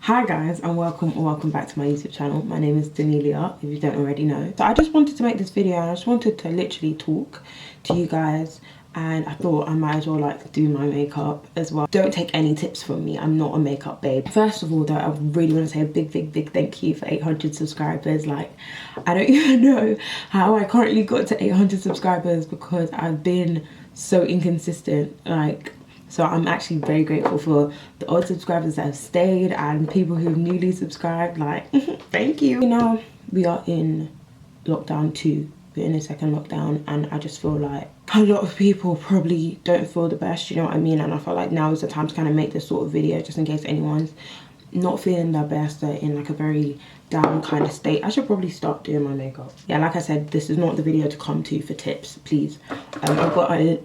Hi guys, and welcome back to my YouTube channel. My name is Danelia, if you don't already know. So I just wanted to make this video and I just wanted to literally talk to you guys, and I thought I might as well like do my makeup as well. Don't take any tips from me, I'm not a makeup babe. First of all though, I really want to say a big thank you for 800 subscribers. Like, I don't even know how I currently got to 800 subscribers because I've been so inconsistent. So I'm actually very grateful for the old subscribers that have stayed and people who've newly subscribed. Like, thank you. Now we are in lockdown 2. We're in a second lockdown, and I just feel like a lot of people probably don't feel the best, you know what I mean? And I feel like now is the time to kind of make this sort of video just in case anyone's not feeling their best, they're in like a very down kind of state. I should probably start doing my makeup. Yeah, like I said, this is not the video to come to for tips, please. I've got a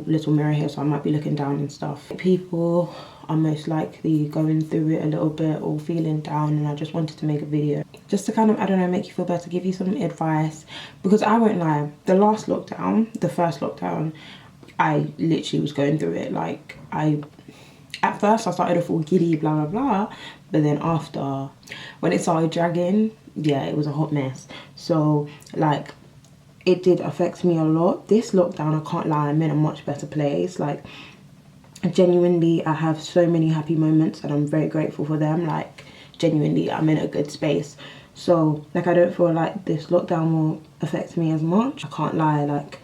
little mirror here, so I might be looking down and stuff. People are most likely going through it a little bit or feeling down, and I just wanted to make a video just to kind of, I don't know, make you feel better, give you some advice. Because I won't lie, the last lockdown, the first lockdown, I literally was going through it. Like, at first I started to feel giddy, blah blah blah, but then after, when it started dragging, yeah, it was a hot mess. So like, it did affect me a lot. This lockdown, I can't lie, I'm in a much better place. Like, genuinely, I have so many happy moments and I'm very grateful for them. Like, genuinely, I'm in a good space. So like, I don't feel like this lockdown will affect me as much. I can't lie, like,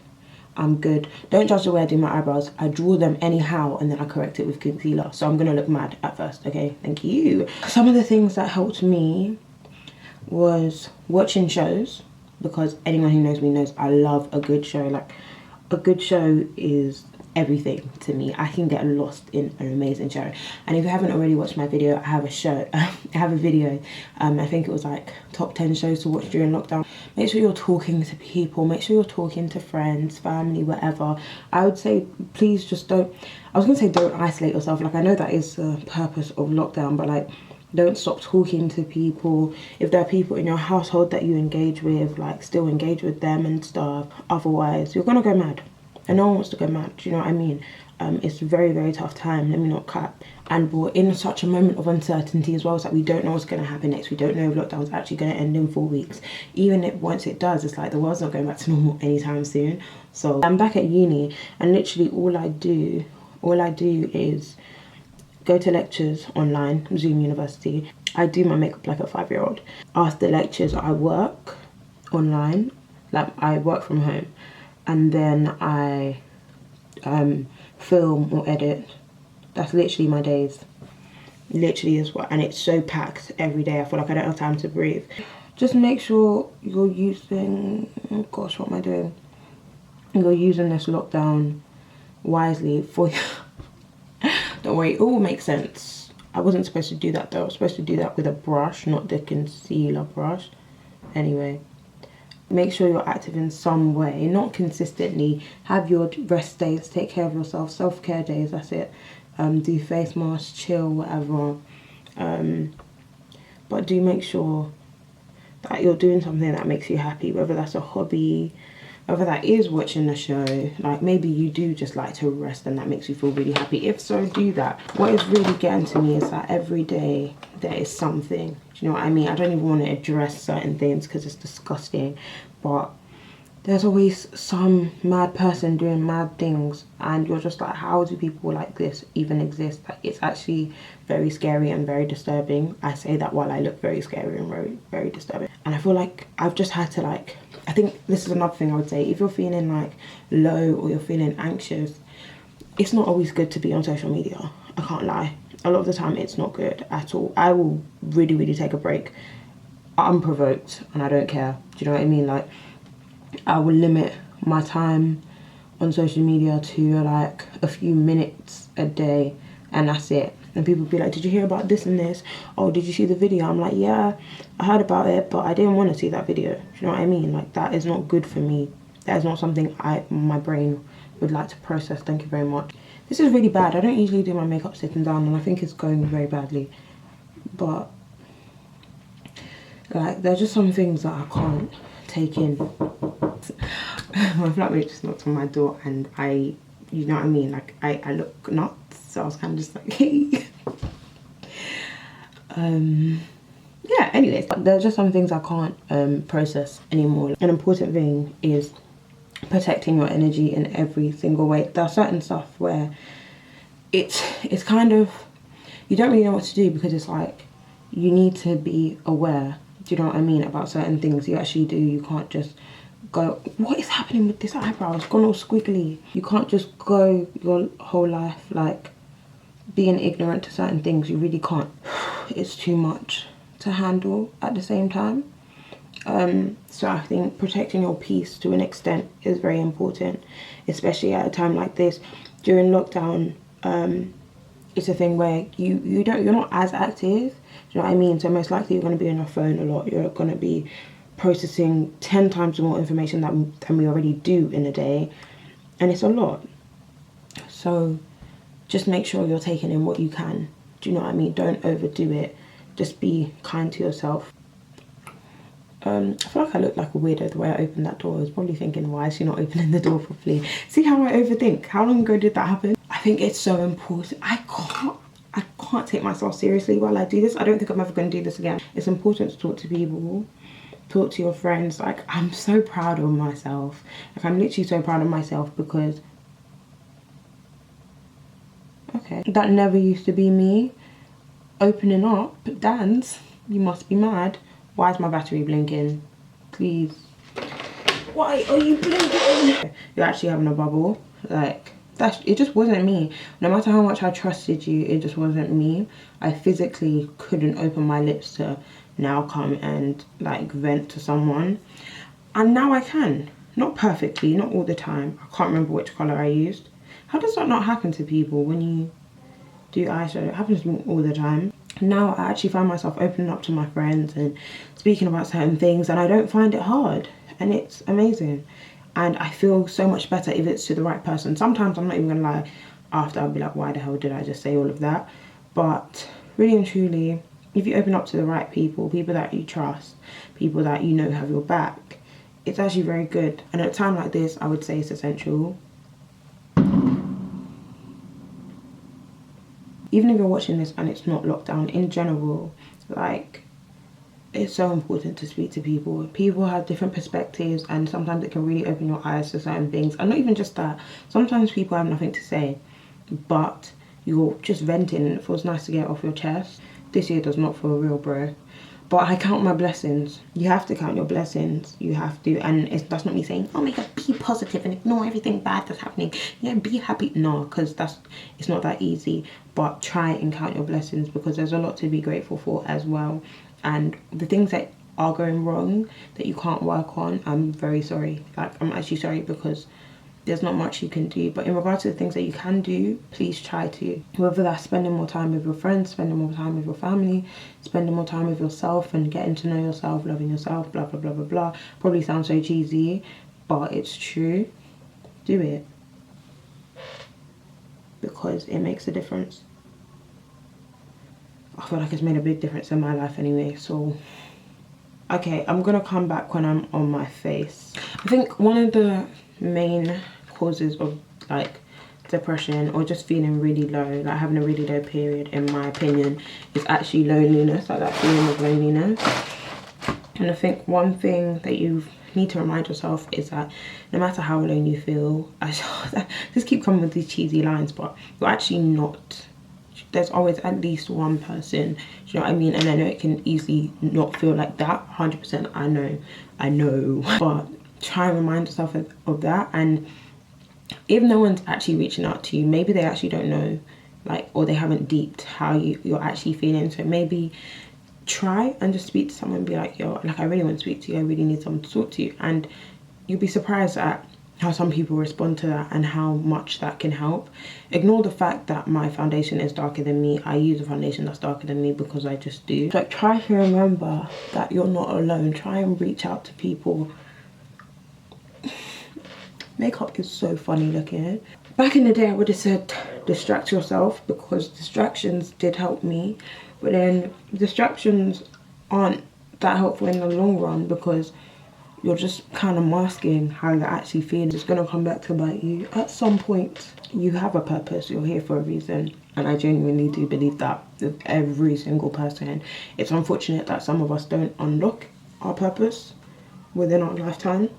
I'm good. Don't judge the way I do my eyebrows. I draw them anyhow and then I correct it with concealer. So I'm gonna look mad at first, okay? Thank you. Some of the things that helped me was watching shows, because anyone who knows me knows I love a good show. Like, a good show is everything to me. I can get lost in an amazing show. And if you haven't already watched my video, I have a show, I have a video, I think it was like top 10 shows to watch during lockdown. Make sure you're talking to people, make sure you're talking to friends, family, whatever. I would say, please just don't, I was gonna say don't isolate yourself. Like, I know that is the purpose of lockdown, but like, don't stop talking to people. If there are people in your household that you engage with, like, still engage with them and stuff. Otherwise, you're gonna go mad. And no one wants to go mad, do you know what I mean? It's a very tough time, let me not cap. And we're in such a moment of uncertainty as well. It's like, we don't know what's going to happen next. We don't know if lockdown's actually going to end in 4 weeks. Even if once it does, it's like the world's not going back to normal anytime soon. So I'm back at uni, and literally all I do is go to lectures online, Zoom University. I do my makeup like a 5-year-old. After lectures, I work online, like I work from home. And then I film or edit. That's literally my days. Literally is what, and it's so packed every day. I feel like I don't have time to breathe. Just make sure you're using, oh gosh, what am I doing? You're using this lockdown wisely for you. Don't worry, it all makes sense. I wasn't supposed to do that though. I was supposed to do that with a brush, not the concealer brush. Anyway. Make sure you're active in some way, not consistently. Have your rest days, take care of yourself, self-care days, that's it. Do face masks, chill, whatever. But do make sure that you're doing something that makes you happy, whether that's a hobby, whether that is watching the show. Like, maybe you do just like to rest and that makes you feel really happy. If so, do that. What is really getting to me is that every day there is something. Do you know what I mean? I don't even want to address certain things because it's disgusting. But there's always some mad person doing mad things, and you're just like, how do people like this even exist? Like, it's actually very scary and very disturbing. I say that while I look very scary and very disturbing. And I feel like I've just had to, like, I think this is another thing I would say. If you're feeling like low or you're feeling anxious, it's not always good to be on social media. I can't lie. A lot of the time it's not good at all. I will really take a break unprovoked and I don't care. Do you know what I mean? Like, I will limit my time on social media to like a few minutes a day, and that's it. And people be like, did you hear about this and this? Oh, did you see the video? I'm like, yeah, I heard about it, but I didn't want to see that video. Do you know what I mean? Like, that is not good for me. That is not something my brain would like to process. Thank you very much. This is really bad. I don't usually do my makeup sitting down, and I think it's going very badly. But like, there's just some things that I can't take in. My flatmate just knocked on my door, and you know what I mean? Like, I look nuts. So I was kind of just like, hey. Yeah, anyways, there's just some things I can't process anymore. An important thing is protecting your energy in every single way. There are certain stuff where it's kind of, you don't really know what to do, because it's like you need to be aware, do you know what I mean, about certain things. You actually do. You can't just go, what is happening with this eyebrow, it's gone all squiggly. You can't just go your whole life like being ignorant to certain things. You really can't. It's too much to handle at the same time. So I think protecting your peace to an extent is very important, especially at a time like this. During lockdown, it's a thing where you're not as active, do you know what I mean? So most likely you're going to be on your phone a lot. You're going to be processing 10 times more information than we already do in a day, and it's a lot. So just make sure you're taking in what you can, do you know what I mean? Don't overdo it. Just be kind to yourself. I feel like I look like a weirdo the way I opened that door. I was probably thinking, why is she not opening the door properly? See how I overthink? How long ago did that happen? I think it's so important. I can't take myself seriously while I do this. I don't think I'm ever going to do this again. It's important to talk to people, talk to your friends. Like, I'm so proud of myself. Like, I'm literally so proud of myself, because okay, that never used to be me. Opening up, Dan's, you must be mad. Why is my battery blinking? Please. Why are you blinking? You're actually having a bubble. Like, it just wasn't me. No matter how much I trusted you, it just wasn't me. I physically couldn't open my lips to now come and like vent to someone. And now I can. Not perfectly, not all the time. I can't remember which colour I used. How does that not happen to people when you do eyeshadow? It happens to me all the time. Now I actually find myself opening up to my friends and speaking about certain things, and I don't find it hard, and it's amazing. And I feel so much better if it's to the right person. Sometimes, I'm not even gonna lie, after I'll be like, why the hell did I just say all of that? But really and truly, if you open up to the right people, people that you trust, people that you know have your back, it's actually very good. And at a time like this, I would say it's essential. Even if you're watching this and it's not lockdown, in general, like, it's so important to speak to people. People have different perspectives, and sometimes it can really open your eyes to certain things. And not even just that, sometimes people have nothing to say, but you're just venting and it feels nice to get off your chest. This year does not feel real, bro. But I count my blessings. You have to count your blessings. You have to. And that's not me saying, oh my god, be positive and ignore everything bad that's happening. Yeah, be happy. No, because it's not that easy. But try and count your blessings, because there's a lot to be grateful for as well. And the things that are going wrong that you can't work on, I'm very sorry. Like, I'm actually sorry, because there's not much you can do. But in regards to the things that you can do, please try to. Whether that's spending more time with your friends, spending more time with your family, spending more time with yourself and getting to know yourself, loving yourself, blah, blah, blah, blah, blah. Probably sounds so cheesy, but it's true. Do it. Because it makes a difference. I feel like it's made a big difference in my life anyway, so. Okay, I'm gonna come back when I'm on my face. I think one of the main causes of like depression, or just feeling really low, like having a really low period, in my opinion, is actually loneliness, like that feeling of loneliness. And I think one thing that you need to remind yourself is that no matter how alone you feel, I just keep coming with these cheesy lines, but you're actually not. There's always at least one person, do you know what I mean? And I know it can easily not feel like that, 100%, I know, but try and remind yourself of that. And if no one's actually reaching out to you, maybe they actually don't know, like, or they haven't deeped how you're actually feeling. So maybe try and just speak to someone and be like, yo, like, I really want to speak to you, I really need someone to talk to you. And you'll be surprised at how some people respond to that and how much that can help. Ignore the fact that my foundation is darker than me. I use a foundation that's darker than me because I just do. Like, try to remember that you're not alone. Try and reach out to people. Makeup is so funny looking. Back in the day, I would have said distract yourself, because distractions did help me. But then distractions aren't that helpful in the long run, because you're just kind of masking how you're actually feeling. It's going to come back to bite you at some point. You have a purpose, you're here for a reason, and I genuinely do believe that with every single person. It's unfortunate that some of us don't unlock our purpose within our lifetime,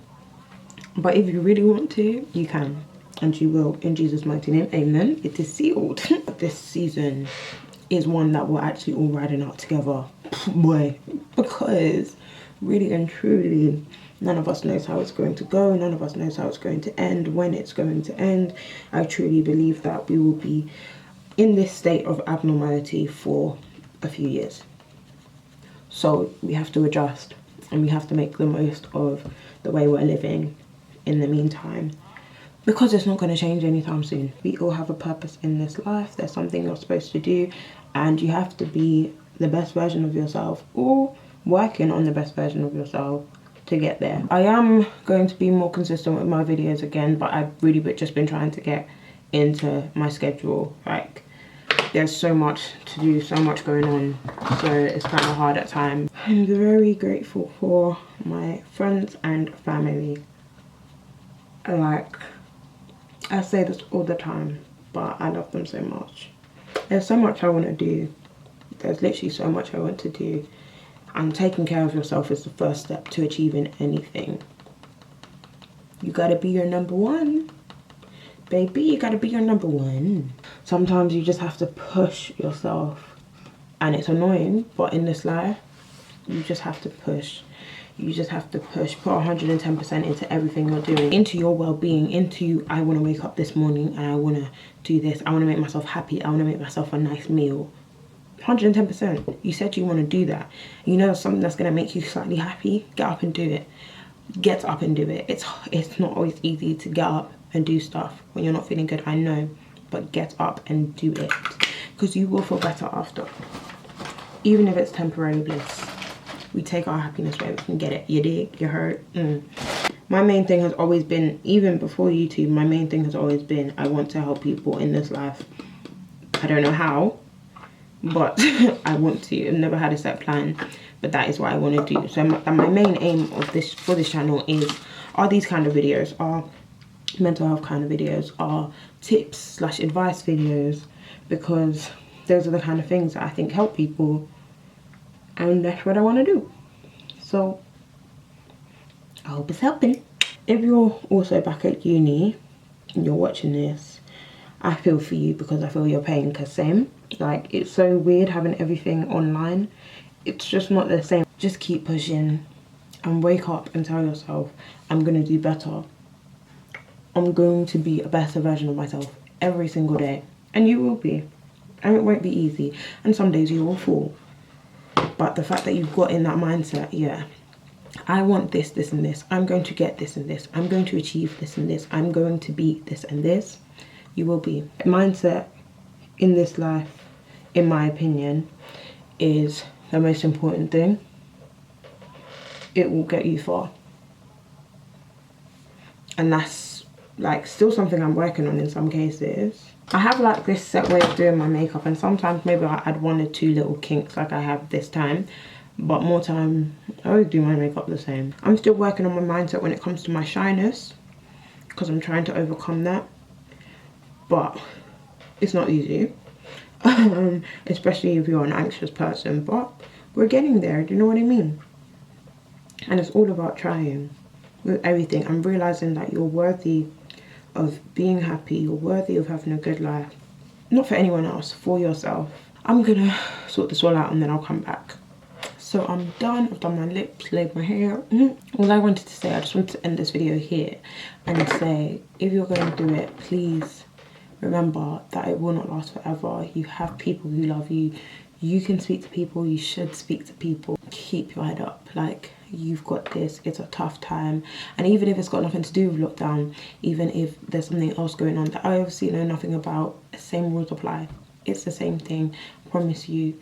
but if you really want to, you can, and you will, in Jesus' mighty name. Amen. It is sealed. This season is one that we're actually all riding out together. Boy, because really and truly, none of us knows how it's going to go. None of us knows how it's going to end, when it's going to end. I truly believe that we will be in this state of abnormality for a few years. So we have to adjust, and we have to make the most of the way we're living in the meantime, because it's not going to change anytime soon. We all have a purpose in this life. There's something you're supposed to do, and you have to be the best version of yourself, or working on the best version of yourself to get there. I am going to be more consistent with my videos again, but I've really just been trying to get into my schedule. Like, there's so much to do, so much going on, so it's kind of hard at times. I'm very grateful for my friends and family. Like, I say this all the time, but I love them so much. There's so much I want to do. There's literally so much I want to do. And taking care of yourself is the first step to achieving anything. You gotta be your number one. Baby, you gotta be your number one. Sometimes you just have to push yourself. And it's annoying, but in this life, you just have to push. You just have to push, put 110% into everything you're doing, into your well-being, into I want to wake up this morning and I want to do this. I want to make myself happy. I want to make myself a nice meal. 110%. You said you want to do that. You know something that's going to make you slightly happy? Get up and do it. Get up and do it. It's not always easy to get up and do stuff when you're not feeling good, I know. But get up and do it. Because you will feel better after. Even if it's temporary bliss. We take our happiness where we can get it. You dig? You heard? My main thing has always been, even before YouTube, my main thing has always been, I want to help people in this life. I don't know how, but I want to. I've never had a set plan, but that is what I want to do. So my main aim of for this channel are these kind of videos, are mental health kind of videos, are tips / advice videos, because those are the kind of things that I think help people. And that's what I want to do. So I hope it's helping. If you're also back at uni and you're watching this, I feel for you, because I feel your pain, because same. Like, it's so weird having everything online. It's just not the same. Just keep pushing and wake up and tell yourself, I'm going to do better. I'm going to be a better version of myself every single day. And you will be. And it won't be easy. And some days you will fall. But the fact that you've got in that mindset, yeah, I want this, this, and this. I'm going to get this and this. I'm going to achieve this and this. I'm going to be this and this. You will be. Mindset in this life, in my opinion, is the most important thing. It will get you far. And that's like still something I'm working on in some cases. I have like this set way of doing my makeup, and sometimes maybe I add 1 or 2 little kinks like I have this time, but more time I always do my makeup the same. I'm still working on my mindset when it comes to my shyness, because I'm trying to overcome that, but it's not easy. Especially if you're an anxious person, but we're getting there, do you know what I mean? And it's all about trying with everything. I'm realizing that you're worthy of being happy, you're worthy of having a good life. Not for anyone else, for yourself. I'm gonna sort this all out and then I'll come back. So I'm done, I've done my lips, laid my hair. All I wanted to say, I just wanted to end this video here and say, if you're gonna do it, please remember that it will not last forever. You have people who love you. You can speak to people, you should speak to people. Keep your head up, like, you've got this. It's a tough time, and even if it's got nothing to do with lockdown, even if there's something else going on that I obviously know nothing about, the same rules apply. It's the same thing. I promise you,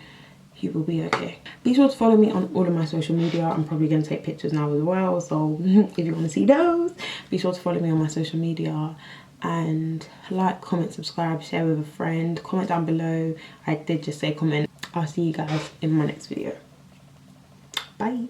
you will be okay. Be sure to follow me on all of my social media. I'm probably going to take pictures now as well, so if you want to see those, be sure to follow me on my social media. And like, comment, subscribe, share with a friend, comment down below. I did just say comment. I'll see you guys in my next video. Bye.